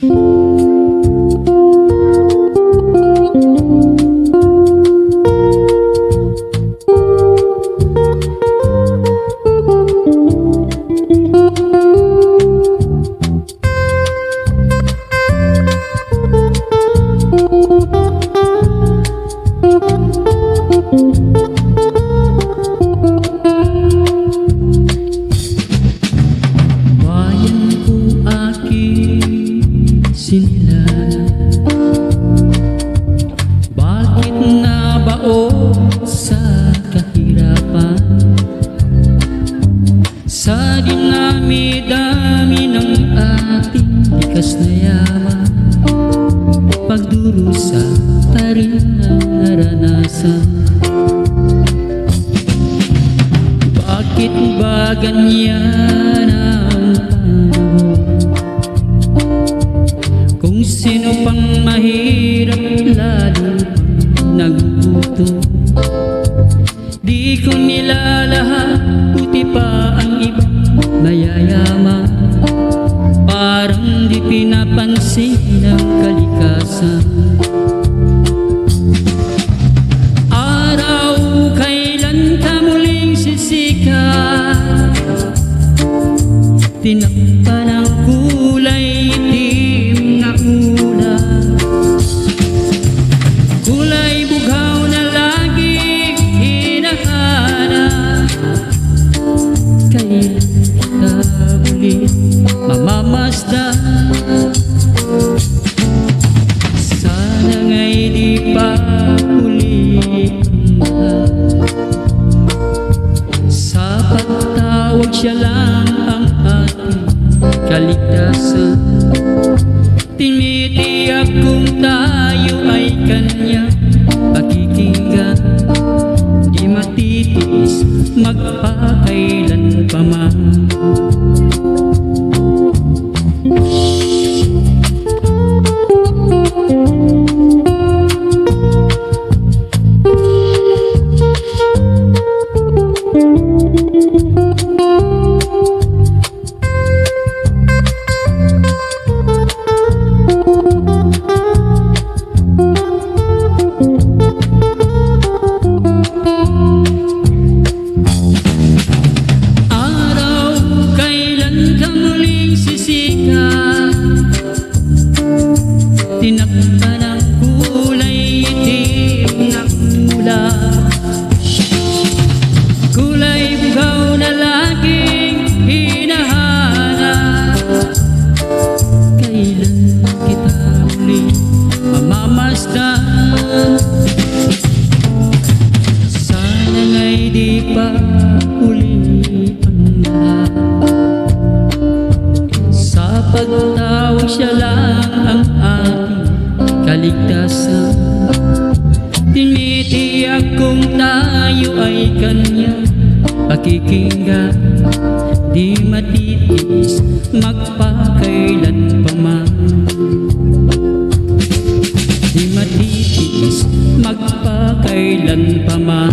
Bakit nabaon sa kahirapan? Sa dinami-dami ng ating likas na yaman, pagdurusa pa rin ang naranasan. Bakit ba ganyan ang panahon? Kung sino pang mahirap lalo pang nagugutom. Di ko nilalahat, buti pa ang ibang mayayaman. Parang di pinapansin ang kalikasan. Araw, kailan ka muling sisikat? Tinakpan ang kulay itim na ulan, kulay bughaw na laging hinahanap. Kailan kita muli mamamasdan? Sana nga'y di pa huli ang mahal. Sa pagtawag siya lang ang ating kaligtasan. Tinitiyak kung tayo ay kanyang pakikinggan, di matitiis magpakailan pa man. Tinakpan ang kulay itim na ulan, kulay bughaw na laging hinahanap. Kailan kita uli mamamasdan? Sana nga'y di pa uli ang lahat. Sa pagtawag siya lang ang ating kaligtasan. Tinitiyak kung tayo ay kanyang pakikinggan, di matitiis magpakailan pa man. Di matitiis magpakailan pa man.